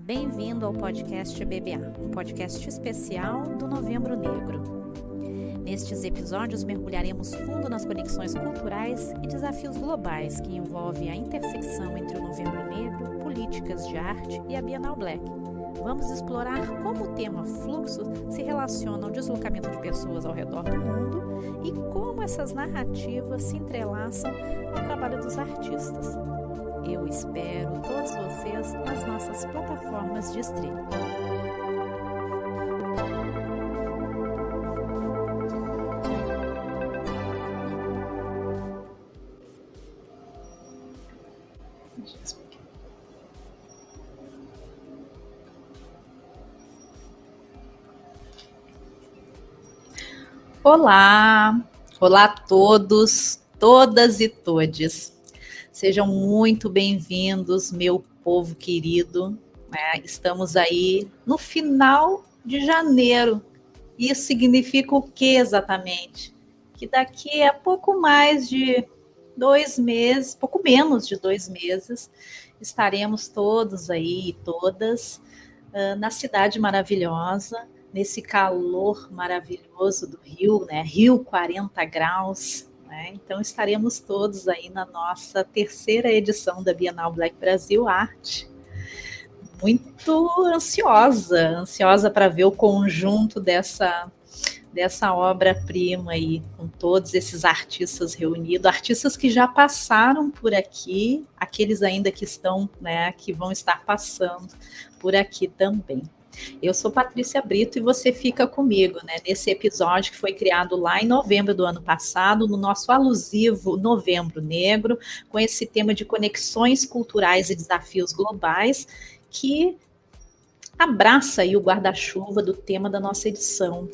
Bem-vindo ao podcast BBA, um podcast especial do Novembro Negro. Nestes episódios mergulharemos fundo nas conexões culturais e desafios globais que envolvem a intersecção entre o Novembro Negro, políticas de arte e a Bienal Black. Vamos explorar como o tema fluxo se relaciona ao deslocamento de pessoas ao redor do mundo e como essas narrativas se entrelaçam ao trabalho dos artistas. Eu espero todos vocês nas nossas plataformas de streaming. Olá a todos, todas e todes. Sejam muito bem-vindos, meu povo querido. Estamos aí no final de janeiro. Isso significa o que exatamente? Que daqui a pouco mais de 2 meses, pouco menos de 2 meses, estaremos todos aí e todas na cidade maravilhosa, nesse calor maravilhoso do Rio, né? Rio 40 graus. Então estaremos todos aí na nossa terceira edição da Bienal Black Brasil Arte. Muito ansiosa para ver o conjunto dessa obra-prima aí, com todos esses artistas reunidos, artistas que já passaram por aqui, aqueles ainda que estão, que vão estar passando por aqui também. Eu sou Patrícia Brito e você fica comigo, nesse episódio que foi criado lá em novembro do ano passado, no nosso alusivo Novembro Negro, com esse tema de conexões culturais e desafios globais, que abraça aí o guarda-chuva do tema da nossa edição.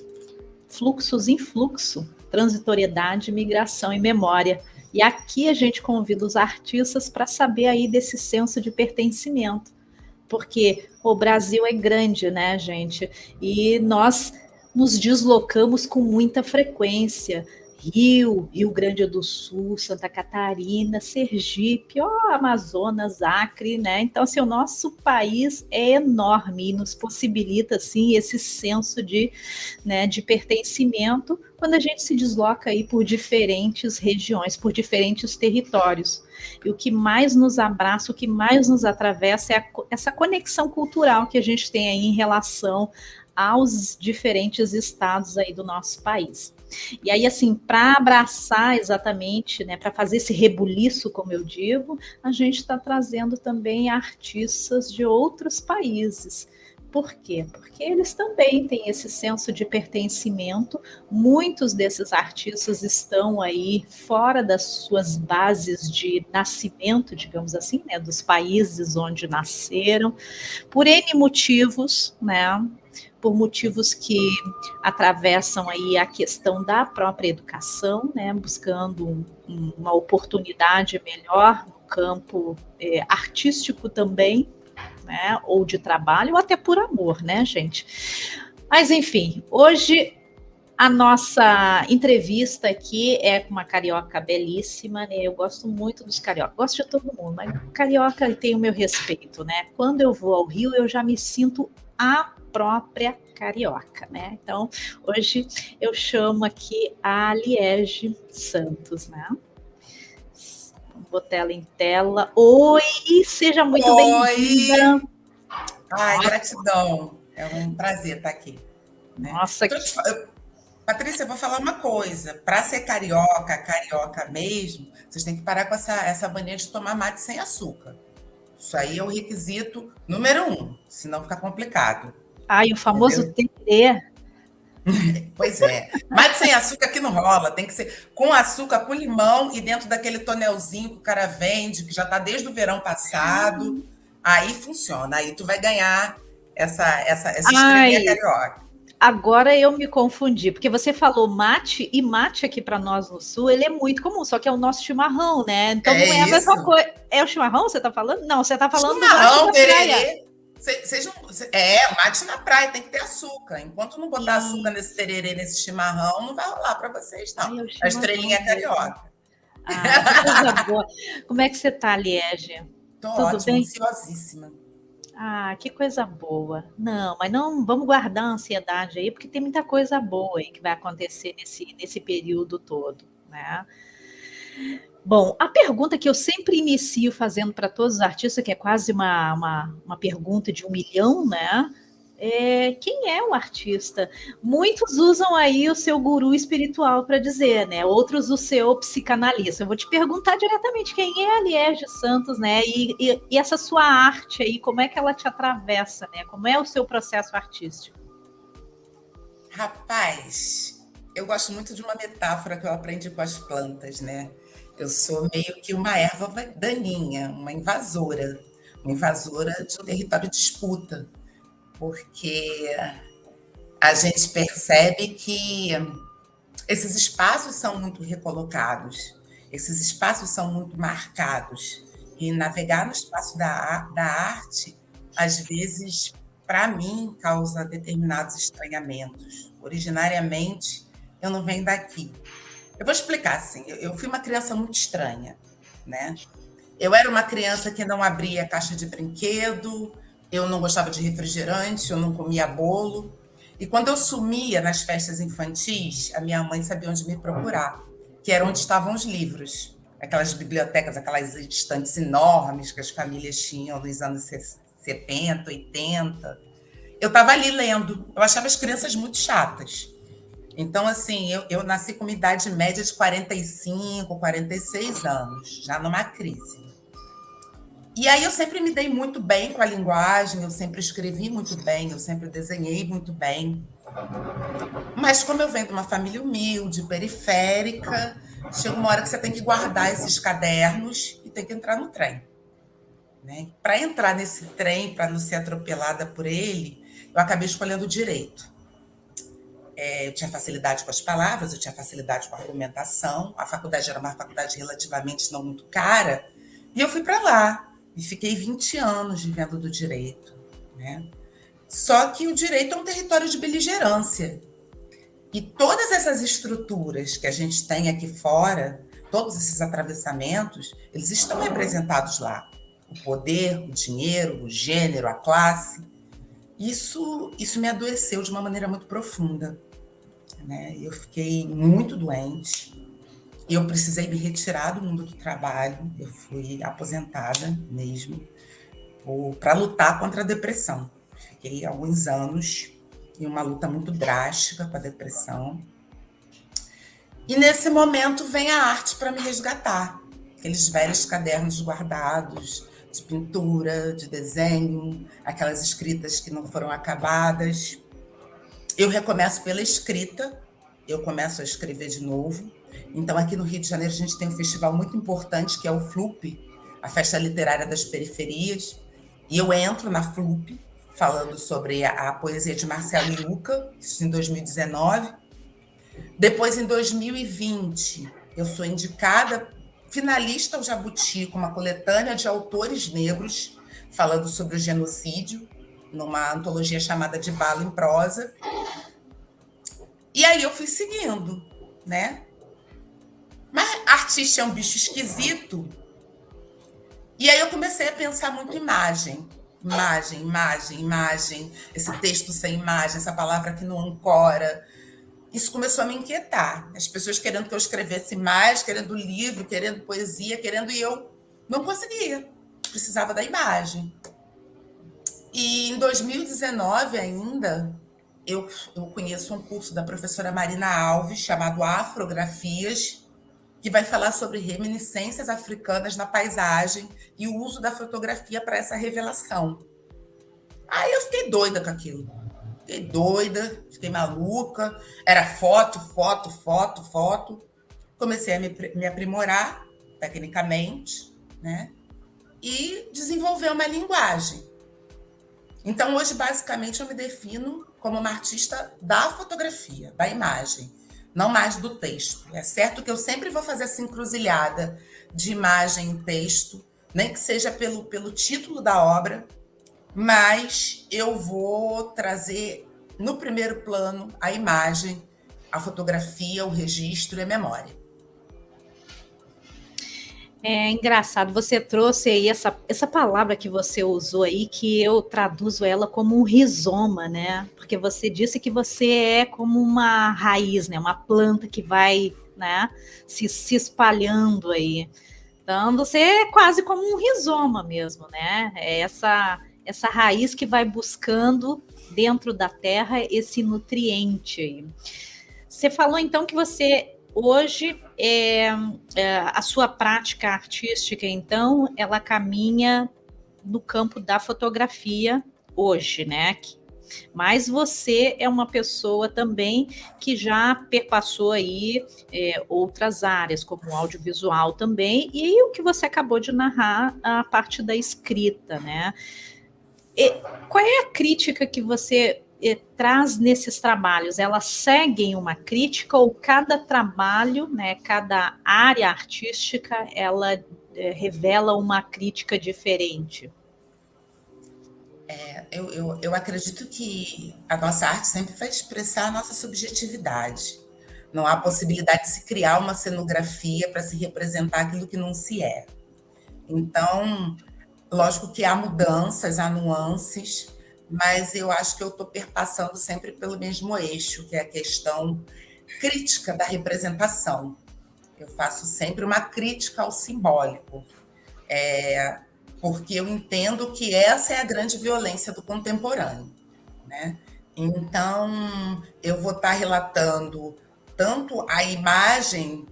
Fluxos em fluxo, transitoriedade, migração e memória. E aqui a gente convida os artistas para saber aí desse senso de pertencimento. Porque o Brasil é grande, né, gente? E nós nos deslocamos com muita frequência. Rio Grande do Sul, Santa Catarina, Sergipe, Amazonas, Acre, né? Então, assim, o nosso país é enorme e nos possibilita, assim, esse senso de pertencimento quando a gente se desloca aí por diferentes regiões, por diferentes territórios. E o que mais nos abraça, o que mais nos atravessa é essa conexão cultural que a gente tem aí em relação aos diferentes estados aí do nosso país. E aí, assim, para abraçar exatamente, para fazer esse rebuliço, como eu digo, a gente está trazendo também artistas de outros países. Por quê? Porque eles também têm esse senso de pertencimento. Muitos desses artistas estão aí fora das suas bases de nascimento, digamos assim, dos países onde nasceram, por N motivos, por motivos que atravessam aí a questão da própria educação, buscando uma oportunidade melhor no campo artístico também, ou de trabalho, ou até por amor, gente? Mas, enfim, hoje a nossa entrevista aqui é com uma carioca belíssima, Eu gosto muito dos cariocas, gosto de todo mundo, mas carioca tem o meu respeito, Quando eu vou ao Rio, eu já me sinto a própria carioca, Então, hoje eu chamo aqui a Liege Santos, Botar ela em tela. Oi, seja muito bem-vinda. Ai, gratidão. É um prazer estar aqui. Nossa, Patrícia, eu vou falar uma coisa. Para ser carioca mesmo, vocês têm que parar com essa mania de tomar mate sem açúcar. Isso aí é o requisito número 1, senão fica complicado. Ai, o famoso tererê. Pois é. Mate sem açúcar aqui não rola. Tem que ser com açúcar, com limão e dentro daquele tonelzinho que o cara vende, que já está desde o verão passado. Aí funciona. Aí tu vai ganhar essa estrelinha carioca. Agora eu me confundi, porque você falou mate, e mate aqui para nós no Sul, ele é muito comum, só que é o nosso chimarrão, Então não é a mesma coisa. É o chimarrão que você está falando? Não, você está falando chimarrão, do mate da praia. Mate na praia, tem que ter açúcar. Enquanto não botar açúcar nesse tererê, nesse chimarrão, não vai rolar para vocês, não. A estrelinha carioca. Que coisa boa. Como é que você está, Liege? Tô ótima, ansiosíssima. Ah, que coisa boa. Não, mas não vamos guardar a ansiedade aí, porque tem muita coisa boa aí que vai acontecer nesse período todo, né? Bom, a pergunta que eu sempre inicio fazendo para todos os artistas, que é quase uma pergunta de 1 milhão, né? É, quem é o artista? Muitos usam aí o seu guru espiritual para dizer, né? Outros o seu psicanalista. Eu vou te perguntar diretamente quem é a Liege Santos, né? E essa sua arte aí, como é que ela te atravessa, né? Como é o seu processo artístico? Rapaz, eu gosto muito de uma metáfora que eu aprendi com as plantas, né? Eu sou meio que uma erva daninha, uma invasora de um território de disputa, porque a gente percebe que esses espaços são muito recolocados, esses espaços são muito marcados, e navegar no espaço da arte, às vezes, para mim, causa determinados estranhamentos. Originariamente, eu não venho daqui. Eu vou explicar assim, eu fui uma criança muito estranha, né? Eu era uma criança que não abria caixa de brinquedo, eu não gostava de refrigerante, eu não comia bolo. E quando eu sumia nas festas infantis, a minha mãe sabia onde me procurar, que era onde estavam os livros. Aquelas bibliotecas, aquelas estantes enormes que as famílias tinham nos anos 70, 80. Eu estava ali lendo. Eu achava as crianças muito chatas. Então, assim, eu nasci com uma idade média de 45, 46 anos, já numa crise. E aí eu sempre me dei muito bem com a linguagem, eu sempre escrevi muito bem, eu sempre desenhei muito bem. Mas como eu venho de uma família humilde, periférica, chega uma hora que você tem que guardar esses cadernos e tem que entrar no trem. Né? Para entrar nesse trem, para não ser atropelada por ele, eu acabei escolhendo o direito. Eu tinha facilidade com as palavras, eu tinha facilidade com a argumentação, a faculdade era uma faculdade relativamente não muito cara, e eu fui para lá. E fiquei 20 anos vivendo do direito. Né? Só que o direito é um território de beligerância. E todas essas estruturas que a gente tem aqui fora, todos esses atravessamentos, eles estão representados lá. O poder, o dinheiro, o gênero, a classe. Isso me adoeceu de uma maneira muito profunda. Né? Eu fiquei muito doente. Eu precisei me retirar do mundo do trabalho. Eu fui aposentada mesmo para lutar contra a depressão. Fiquei alguns anos em uma luta muito drástica com a depressão. E nesse momento vem a arte para me resgatar. Aqueles velhos cadernos guardados de pintura, de desenho, aquelas escritas que não foram acabadas. Eu recomeço pela escrita, eu começo a escrever de novo. Então, aqui no Rio de Janeiro, a gente tem um festival muito importante, que é o FLUP, a Festa Literária das Periferias. E eu entro na FLUP, falando sobre a poesia de Marcelo Yuca, isso em 2019. Depois, em 2020, eu sou indicada finalista ao Jabuti, com uma coletânea de autores negros, falando sobre o genocídio, numa antologia chamada De Bala em Prosa. E aí eu fui seguindo, né? Mas artista é um bicho esquisito. E aí eu comecei a pensar muito em imagem. Imagem. Esse texto sem imagem, essa palavra que não ancora. Isso começou a me inquietar. As pessoas querendo que eu escrevesse mais, querendo livro, querendo poesia, e eu não conseguia. Precisava da imagem. E em 2019 ainda, eu conheço um curso da professora Marina Alves, chamado Afrografias, que vai falar sobre reminiscências africanas na paisagem e o uso da fotografia para essa revelação. Aí eu fiquei doida com aquilo. Fiquei doida, fiquei maluca. Era foto. Comecei a me aprimorar tecnicamente, né? E desenvolver uma linguagem. Então, hoje, basicamente, eu me defino como uma artista da fotografia, da imagem, não mais do texto. É certo que eu sempre vou fazer essa encruzilhada de imagem e texto, nem que seja pelo título da obra, mas eu vou trazer no primeiro plano a imagem, a fotografia, o registro e a memória. É engraçado, você trouxe aí essa palavra que você usou aí, que eu traduzo ela como um rizoma, né? Porque você disse que você é como uma raiz, né? Uma planta que vai, né, se espalhando aí. Então, você é quase como um rizoma mesmo, né? É essa raiz que vai buscando dentro da terra esse nutriente aí. Você falou então que você hoje a sua prática artística, então, ela caminha no campo da fotografia hoje, né? Mas você é uma pessoa também que já perpassou aí outras áreas, como o audiovisual também, e o que você acabou de narrar, a parte da escrita, né? E qual é a crítica que você traz nesses trabalhos? Elas seguem uma crítica ou cada trabalho, né, cada área artística, ela revela uma crítica diferente? Eu acredito que a nossa arte sempre vai expressar a nossa subjetividade. Não há possibilidade de se criar uma cenografia para se representar aquilo que não se é. Então, lógico que há mudanças, há nuances, mas eu acho que eu estou perpassando sempre pelo mesmo eixo, que é a questão crítica da representação. Eu faço sempre uma crítica ao simbólico, porque eu entendo que essa é a grande violência do contemporâneo, né? Então, eu vou estar relatando tanto a imagem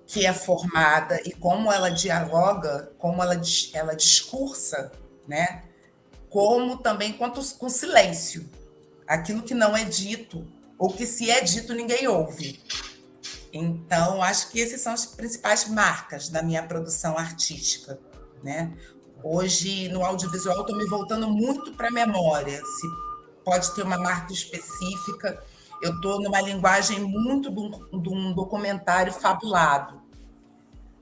que é formada e como ela dialoga, como ela discursa, né? Como também quanto com silêncio, aquilo que não é dito ou que se é dito ninguém ouve. Então, acho que essas são as principais marcas da minha produção artística, né? Hoje, no audiovisual, estou me voltando muito para a memória. Se pode ter uma marca específica, eu estou numa linguagem muito de um documentário fabulado.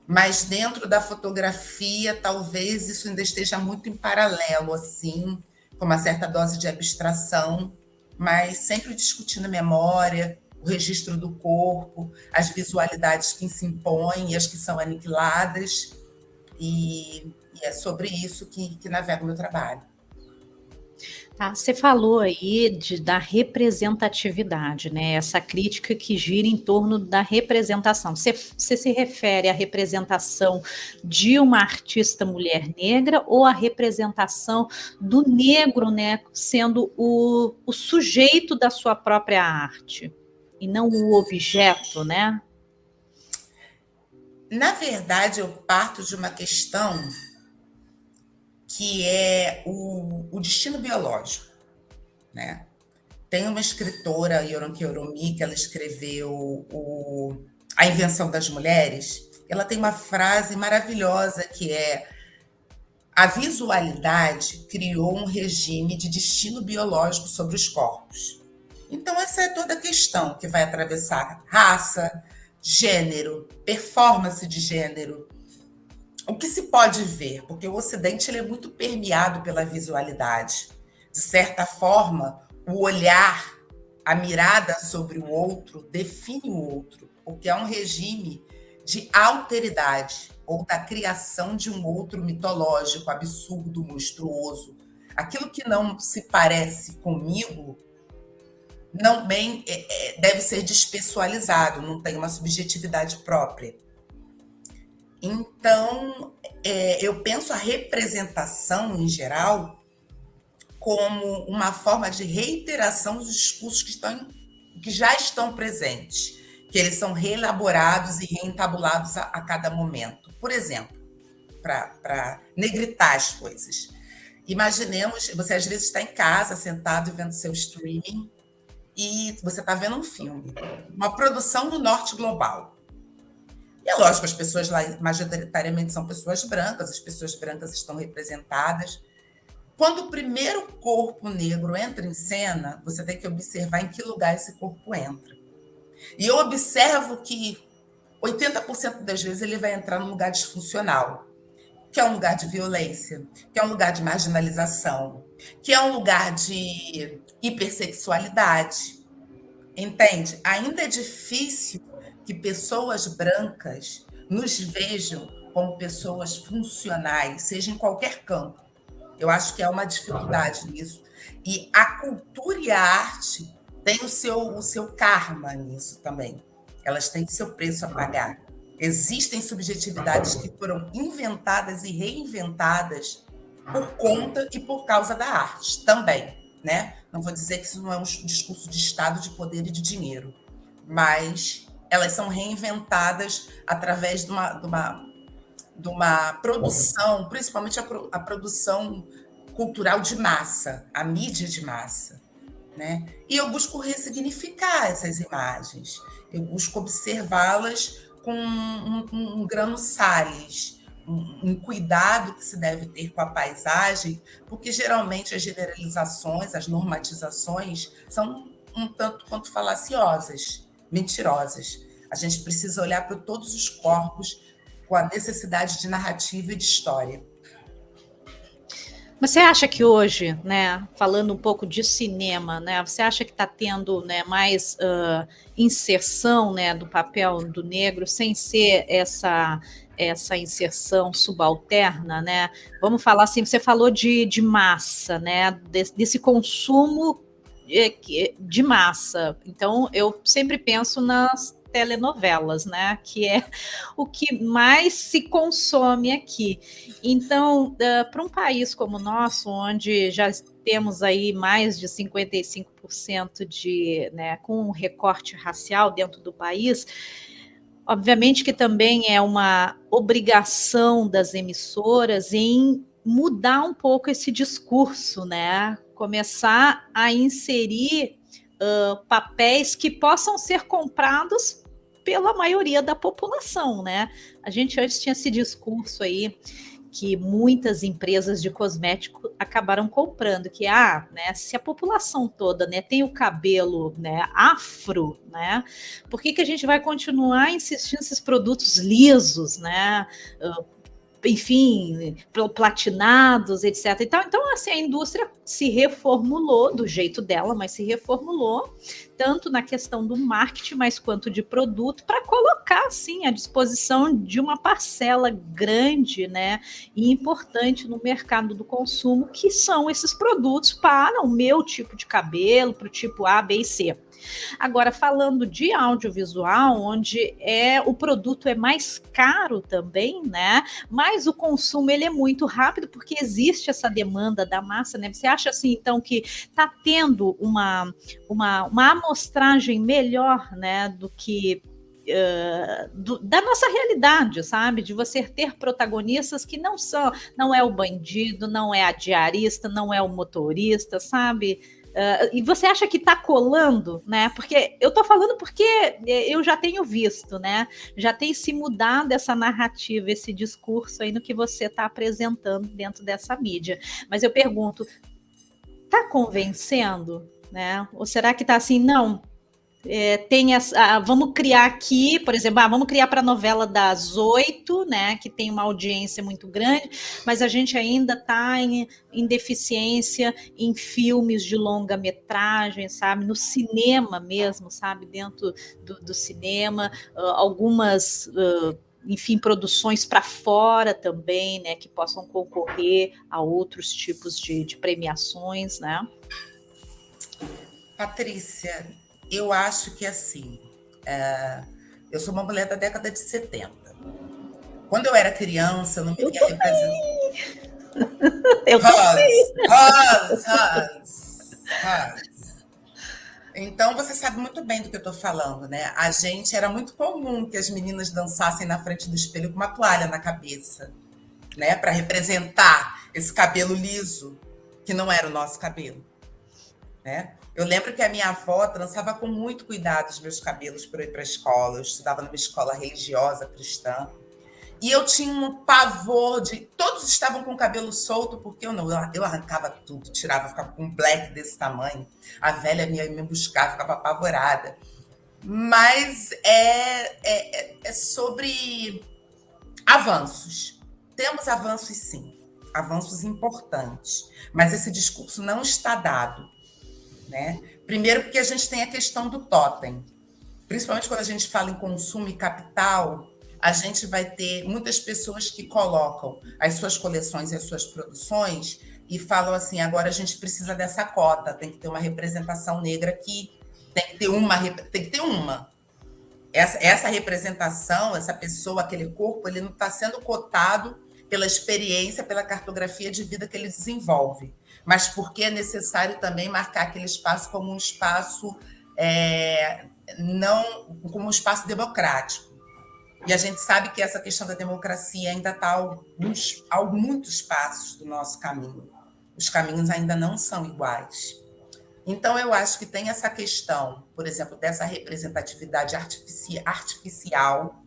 Mas dentro da fotografia, talvez isso ainda esteja muito em paralelo, assim, com uma certa dose de abstração, mas sempre discutindo memória, o registro do corpo, as visualidades que se impõem e as que são aniquiladas, e é sobre isso que navega o meu trabalho. Tá, você falou aí da representatividade, né? Essa crítica que gira em torno da representação. Você se refere à representação de uma artista mulher negra ou à representação do negro, né, sendo o sujeito da sua própria arte e não o objeto, né? Na verdade, eu parto de uma questão que é o destino biológico, né? Tem uma escritora, Yoronke Oromi, que ela escreveu A Invenção das Mulheres. Ela tem uma frase maravilhosa que é: a visualidade criou um regime de destino biológico sobre os corpos. Então, essa é toda a questão que vai atravessar raça, gênero, performance de gênero. O que se pode ver? Porque o Ocidente ele é muito permeado pela visualidade. De certa forma, o olhar, a mirada sobre o outro define o outro, porque é um regime de alteridade ou da criação de um outro mitológico, absurdo, monstruoso. Aquilo que não se parece comigo não bem deve ser despessoalizado, não tem uma subjetividade própria. Então, eu penso a representação em geral como uma forma de reiteração dos discursos que já estão presentes, que eles são reelaborados e reentabulados a cada momento. Por exemplo, para negritar as coisas. Imaginemos, você às vezes está em casa, sentado e vendo seu streaming, e você está vendo um filme, uma produção do norte global. E é lógico, as pessoas lá majoritariamente são pessoas brancas, as pessoas brancas estão representadas. Quando o primeiro corpo negro entra em cena, você tem que observar em que lugar esse corpo entra. E eu observo que 80% das vezes ele vai entrar num lugar disfuncional, que é um lugar de violência, que é um lugar de marginalização, que é um lugar de hipersexualidade. Entende? Ainda é difícil que pessoas brancas nos vejam como pessoas funcionais, seja em qualquer campo. Eu acho que é uma dificuldade nisso. E a cultura e a arte têm o seu karma nisso também. Elas têm o seu preço a pagar. Existem subjetividades que foram inventadas e reinventadas por conta e por causa da arte também, né? Não vou dizer que isso não é um discurso de Estado, de poder e de dinheiro, mas elas são reinventadas através de uma produção, principalmente a produção cultural de massa, a mídia de massa, né? E eu busco ressignificar essas imagens, eu busco observá-las com um grano sales, um cuidado que se deve ter com a paisagem, porque geralmente as generalizações, as normatizações são um tanto quanto falaciosas, mentirosas. A gente precisa olhar para todos os corpos com a necessidade de narrativa e de história. Mas você acha que hoje, né, falando um pouco de cinema, né, você acha que está tendo, né, mais inserção, né, do papel do negro, sem ser essa inserção subalterna, né? Vamos falar assim, você falou de massa, né, desse consumo de massa. Então, eu sempre penso nas telenovelas, né? Que é o que mais se consome aqui. Então, para um país como o nosso, onde já temos aí mais de 55% né, com um recorte racial dentro do país, obviamente que também é uma obrigação das emissoras em mudar um pouco esse discurso, né? Começar a inserir papéis que possam ser comprados pela maioria da população, né? A gente antes tinha esse discurso aí que muitas empresas de cosmético acabaram comprando, que né, se a população toda, né, tem o cabelo, né, afro, né, por que a gente vai continuar insistindo nesses produtos lisos, né, enfim, platinados, etc. Então, assim, a indústria se reformulou do jeito dela, mas se reformulou tanto na questão do marketing, mas quanto de produto, para colocar, assim, à disposição de uma parcela grande, né, e importante no mercado do consumo, que são esses produtos para o meu tipo de cabelo, para o tipo A, B e C. Agora, falando de audiovisual, onde o produto é mais caro também, né? Mas o consumo ele é muito rápido, porque existe essa demanda da massa, né? Você acha assim, então, que está tendo uma amostragem melhor, né, do que da nossa realidade, sabe? De você ter protagonistas que não é o bandido, não é a diarista, não é o motorista, sabe? E você acha que está colando, né? Porque eu estou falando porque eu já tenho visto, né? Já tem se mudado essa narrativa, esse discurso aí no que você está apresentando dentro dessa mídia. Mas eu pergunto, está convencendo, né? Ou será que está assim, não? Tem vamos criar aqui, por exemplo, vamos criar para a novela das 8, né, que tem uma audiência muito grande, mas a gente ainda está em deficiência em filmes de longa-metragem, sabe, no cinema mesmo, sabe, dentro do cinema, algumas enfim, produções para fora também, né, que possam concorrer a outros tipos de premiações, né? Patrícia, eu acho que assim, eu sou uma mulher da década de 70. Quando eu era criança, eu não me via representando. Eu também. Hans. Então, você sabe muito bem do que eu estou falando, né? A gente, era muito comum que as meninas dançassem na frente do espelho com uma toalha na cabeça, né? Para representar esse cabelo liso, que não era o nosso cabelo, né? Eu lembro que a minha avó trançava com muito cuidado os meus cabelos para ir para a escola. Eu estudava numa escola religiosa cristã. E eu tinha um pavor de... Todos estavam com o cabelo solto, porque eu não. Eu arrancava tudo, tirava, ficava com um black desse tamanho. A velha me buscava, ficava apavorada. Mas é sobre avanços. Temos avanços, sim. Avanços importantes. Mas esse discurso não está dado, né? Primeiro porque a gente tem a questão do totem. Principalmente quando a gente fala em consumo e capital, a gente vai ter muitas pessoas que colocam as suas coleções e as suas produções e falam assim, agora a gente precisa dessa cota, tem que ter uma representação negra aqui, tem que ter uma. Essa representação, essa pessoa, aquele corpo, ele não está sendo cotado pela experiência, pela cartografia de vida que ele desenvolve, mas porque é necessário também marcar aquele espaço como um espaço não como um espaço democrático. E a gente sabe que essa questão da democracia ainda está a muitos passos do nosso caminho. Os caminhos ainda não são iguais. Então, eu acho que tem essa questão, por exemplo, dessa representatividade artificial,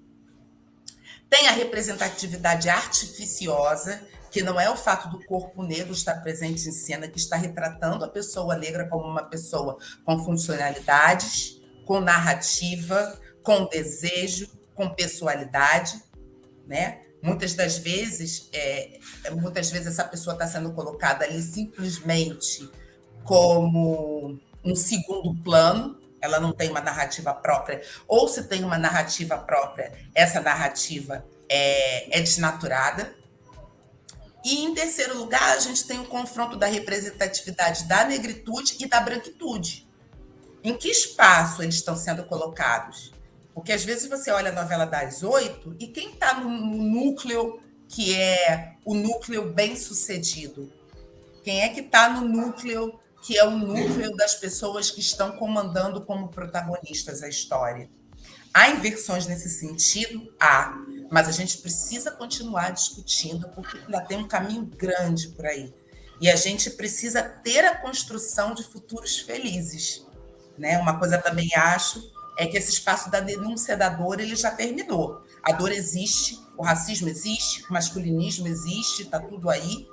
tem a representatividade artificiosa, que não é o fato do corpo negro estar presente em cena, que está retratando a pessoa negra como uma pessoa com funcionalidades, com narrativa, com desejo, com pessoalidade, né? Muitas vezes essa pessoa está sendo colocada ali simplesmente como um segundo plano, ela não tem uma narrativa própria, ou se tem uma narrativa própria, essa narrativa é desnaturada. E, em terceiro lugar, a gente tem o confronto da representatividade da negritude e da branquitude. Em que espaço eles estão sendo colocados? Porque, às vezes, você olha a novela das 8 e quem está no núcleo que é o núcleo bem-sucedido? Quem é que está no núcleo que é o núcleo das pessoas que estão comandando como protagonistas a história? Há inversões nesse sentido? Há. Mas a gente precisa continuar discutindo, porque ainda tem um caminho grande por aí. E a gente precisa ter a construção de futuros felizes, né? Uma coisa também acho é que esse espaço da denúncia da dor ele já terminou. A dor existe, o racismo existe, o masculinismo existe, está tudo aí.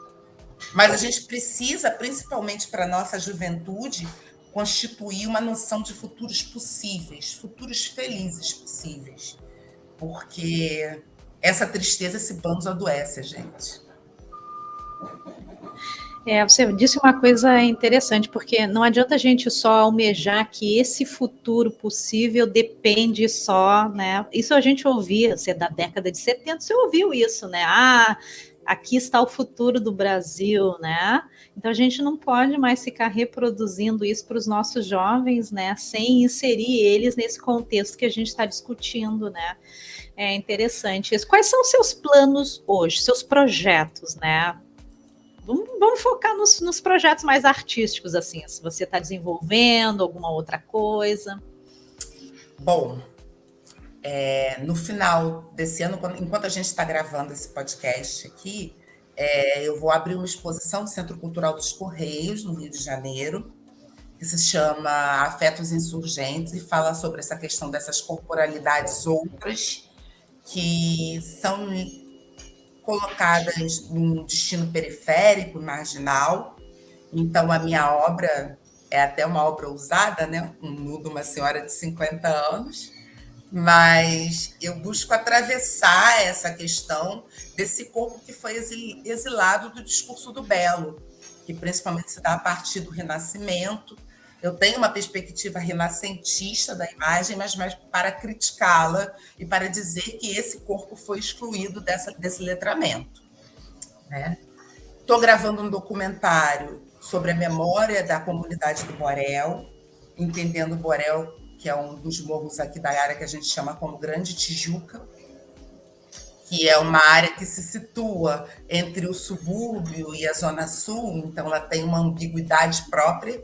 Mas a gente precisa, principalmente para a nossa juventude, constituir uma noção de futuros possíveis, futuros felizes possíveis. Porque essa tristeza, esse banzo adoece a gente. Você disse uma coisa interessante, porque não adianta a gente só almejar que esse futuro possível depende só, né? Isso a gente ouvia, você da década de 70, você ouviu isso, né? Aqui está o futuro do Brasil, né? Então a gente não pode mais ficar reproduzindo isso para os nossos jovens, né? Sem inserir eles nesse contexto que a gente está discutindo, né? É interessante isso. Quais são os seus planos hoje, seus projetos, né? Vamos focar nos projetos mais artísticos, assim, se você está desenvolvendo alguma outra coisa. Bom, no final desse ano, enquanto a gente está gravando esse podcast aqui, eu vou abrir uma exposição no Centro Cultural dos Correios, no Rio de Janeiro, que se chama Afetos Insurgentes, e fala sobre essa questão dessas corporalidades outras que são colocadas num destino periférico, marginal. Então, a minha obra é até uma obra ousada, né? Um nu de uma senhora de 50 anos, mas eu busco atravessar essa questão desse corpo que foi exilado do discurso do belo, que principalmente se dá a partir do Renascimento. Eu tenho uma perspectiva renascentista da imagem, mas mais para criticá-la e para dizer que esse corpo foi excluído desse letramento, né? Estou gravando um documentário sobre a memória da comunidade do Borel, entendendo o Borel, que é um dos morros aqui da área que a gente chama como Grande Tijuca, que é uma área que se situa entre o subúrbio e a Zona Sul, então ela tem uma ambiguidade própria,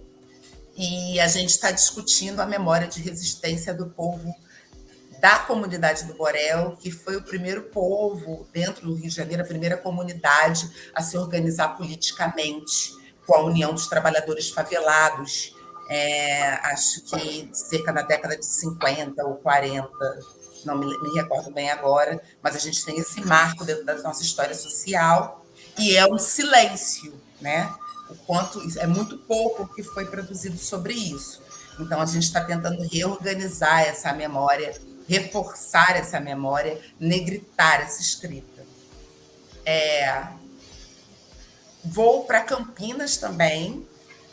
e a gente está discutindo a memória de resistência do povo da comunidade do Borel, que foi o primeiro povo dentro do Rio de Janeiro, a primeira comunidade a se organizar politicamente, com a União dos Trabalhadores Favelados, acho que cerca da década de 50 ou 40, não me recordo bem agora, mas a gente tem esse marco dentro da nossa história social, e é um silêncio, né? O quanto é muito pouco que foi produzido sobre isso. Então, a gente está tentando reorganizar essa memória, reforçar essa memória, negritar essa escrita. Vou para Campinas também,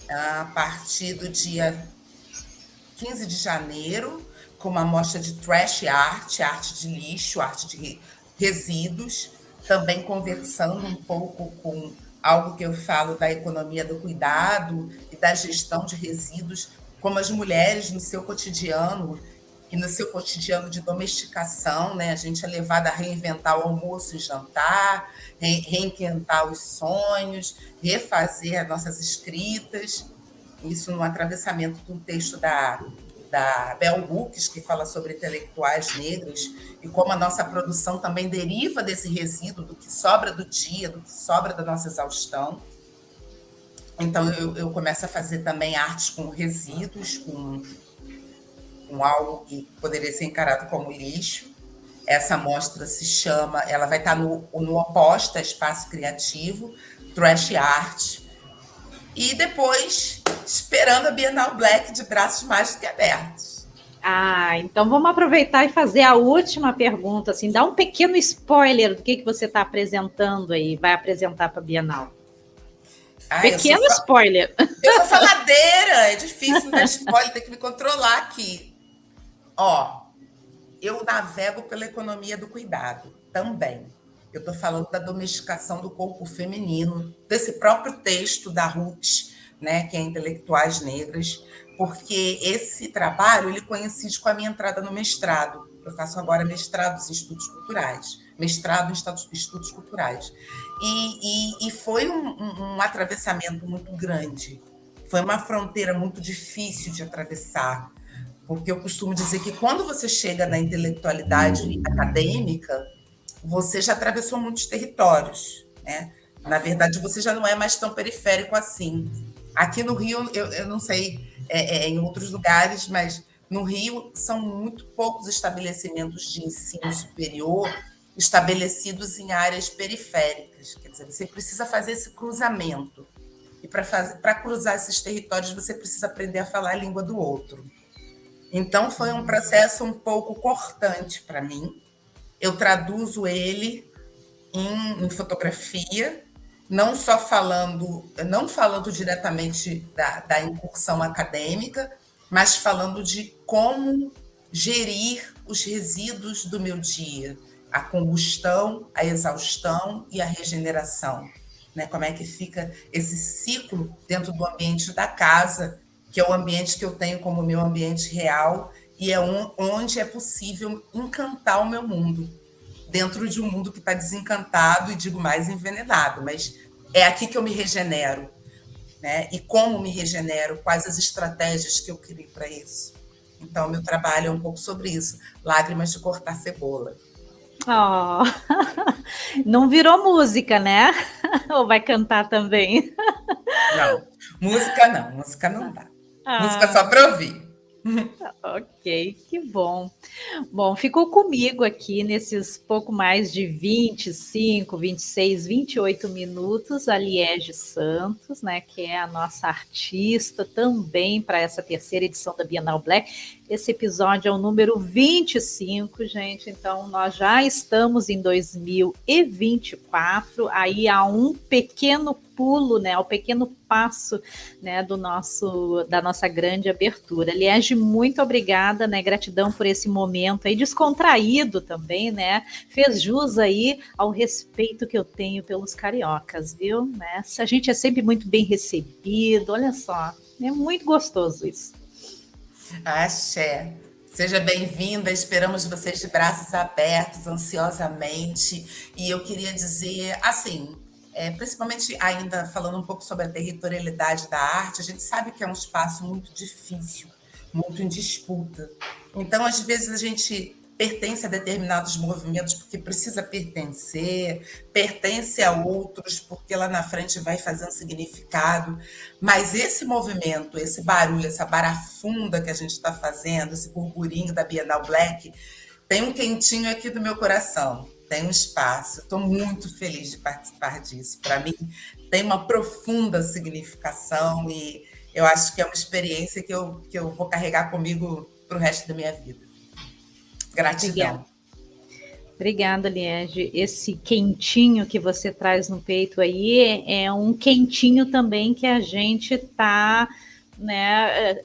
a partir do dia 15 de janeiro, com uma mostra de trash art, arte de lixo, arte de resíduos, também conversando um pouco com algo que eu falo da economia do cuidado e da gestão de resíduos, como as mulheres no seu cotidiano e no seu cotidiano de domesticação, né? A gente é levada a reinventar o almoço e jantar, reinventar os sonhos, refazer as nossas escritas. Isso no atravessamento de um texto da Bell Hooks, que fala sobre intelectuais negros, e como a nossa produção também deriva desse resíduo, do que sobra do dia, do que sobra da nossa exaustão. Então, eu começo a fazer também artes com resíduos, com algo que poderia ser encarado como lixo. Essa mostra se chama, ela vai estar no Oposta Espaço Criativo, Trash Art, e depois esperando a Bienal Black de braços mais do que abertos. Então vamos aproveitar e fazer a última pergunta, assim, dá um pequeno spoiler do que você está apresentando aí, vai apresentar para a Bienal. Pequeno spoiler. Eu sou faladeira, é difícil dar spoiler, tem que me controlar aqui. Eu navego pela economia do cuidado também. Eu estou falando da domesticação do corpo feminino, desse próprio texto da Hooks, né, que é Intelectuais Negras, porque esse trabalho ele coincide com a minha entrada no mestrado. Eu faço agora mestrado em estudos culturais, mestrado em estudos culturais. E foi um atravessamento muito grande, foi uma fronteira muito difícil de atravessar, porque eu costumo dizer que quando você chega na intelectualidade acadêmica, você já atravessou muitos territórios, né? Na verdade, você já não é mais tão periférico assim. Aqui no Rio, eu não sei em outros lugares, mas no Rio são muito poucos estabelecimentos de ensino superior estabelecidos em áreas periféricas. Quer dizer, você precisa fazer esse cruzamento. E para cruzar esses territórios, você precisa aprender a falar a língua do outro. Então, foi um processo um pouco cortante para mim. Eu traduzo ele em fotografia, não falando diretamente da incursão acadêmica, mas falando de como gerir os resíduos do meu dia, a combustão, a exaustão e a regeneração, né? Como é que fica esse ciclo dentro do ambiente da casa, que é o ambiente que eu tenho como meu ambiente real e é onde é possível encantar o meu mundo, dentro de um mundo que está desencantado e, digo mais, envenenado. Mas é aqui que eu me regenero, né? E como me regenero, quais as estratégias que eu crio para isso. Então, meu trabalho é um pouco sobre isso, lágrimas de cortar cebola. Não virou música, né? Ou vai cantar também? Não, música não dá. Música só para ouvir. Ok, que bom. Bom, ficou comigo aqui nesses pouco mais de 25, 26, 28 minutos a Liege Santos, né, que é a nossa artista também para essa terceira edição da Bienal Black. Esse episódio é o número 25, gente, então nós já estamos em 2024, aí há um pequeno pulo, né, o pequeno passo, né, da nossa grande abertura. Liege, muito obrigada, né, gratidão por esse momento aí descontraído também, né, fez jus aí ao respeito que eu tenho pelos cariocas, viu, né, a gente é sempre muito bem recebido, olha só, é muito gostoso isso. Axé. Seja bem-vinda, esperamos vocês de braços abertos, ansiosamente. E eu queria dizer, assim, principalmente ainda falando um pouco sobre a territorialidade da arte, a gente sabe que é um espaço muito difícil, muito em disputa. Então, às vezes, a gente pertence a determinados movimentos porque precisa pertencer, pertence a outros porque lá na frente vai fazer um significado. Mas esse movimento, esse barulho, essa barafunda que a gente está fazendo, esse burburinho da Bienal Black, tem um quentinho aqui do meu coração, tem um espaço. Estou muito feliz de participar disso. Para mim, tem uma profunda significação e eu acho que é uma experiência que eu vou carregar comigo para o resto da minha vida. Gratidão. Obrigada, Liege. Esse quentinho que você traz no peito aí é um quentinho também que a gente está, né?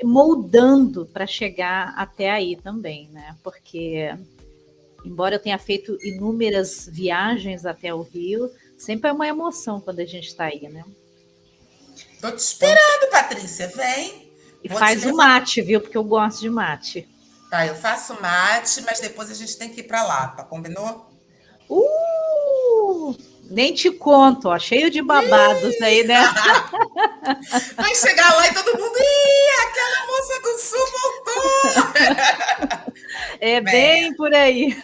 moldando para chegar até aí também, né? Porque, embora eu tenha feito inúmeras viagens até o Rio, sempre é uma emoção quando a gente está aí, né? Tô te esperando, Patrícia, vem. E Vou te faz o levar. mate, viu? Porque eu gosto de mate. Tá, eu faço mate, mas depois a gente tem que ir para Lapa, combinou? Nem te conto, ó, cheio de babados aí, né? Vai chegar lá e todo mundo, ih, aquela moça do Sul voltou! É É, bem por aí.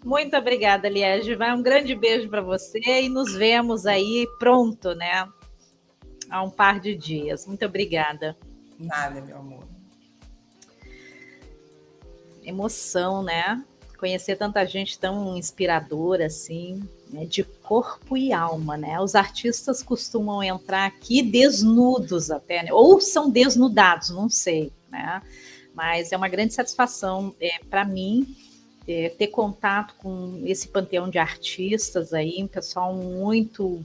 Muito obrigada, Liege. Vai um grande beijo para você e nos vemos aí pronto, né? Há um par de dias. Muito obrigada. nada, meu amor. Emoção, né? Conhecer tanta gente tão inspiradora assim, né? De corpo e alma, né? Os artistas costumam entrar aqui desnudos até, né? Ou são desnudados, não sei, né? Mas é uma grande satisfação para mim ter contato com esse panteão de artistas aí, um pessoal muito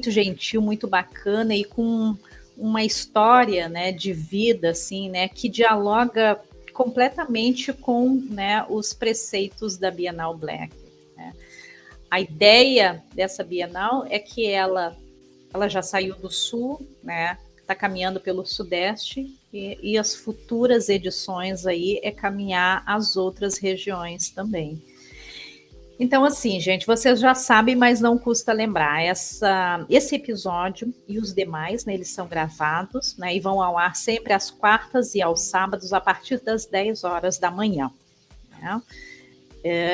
gentil, muito bacana e com uma história, né, de vida assim, né, que dialoga completamente com, né, os preceitos da Bienal Black, né? A ideia dessa Bienal é que ela já saiu do Sul, né? Está caminhando pelo Sudeste e as futuras edições aí é caminhar as outras regiões também. Então, assim, gente, vocês já sabem, mas não custa lembrar. Esse episódio e os demais, né, eles são gravados, né, e vão ao ar sempre às quartas e aos sábados, a partir das 10 horas da manhã. Né?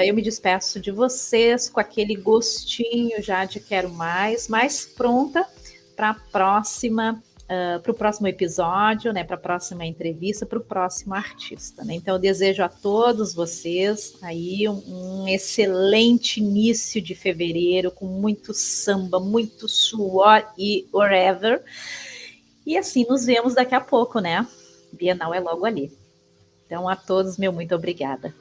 Eu me despeço de vocês com aquele gostinho já de quero mais pronta para a próxima. Para o próximo episódio, né, para a próxima entrevista, para o próximo artista. Né? Então, eu desejo a todos vocês aí um excelente início de fevereiro, com muito samba, muito suor e whatever. E assim, nos vemos daqui a pouco, né? Bienal é logo ali. Então, a todos, meu muito obrigada.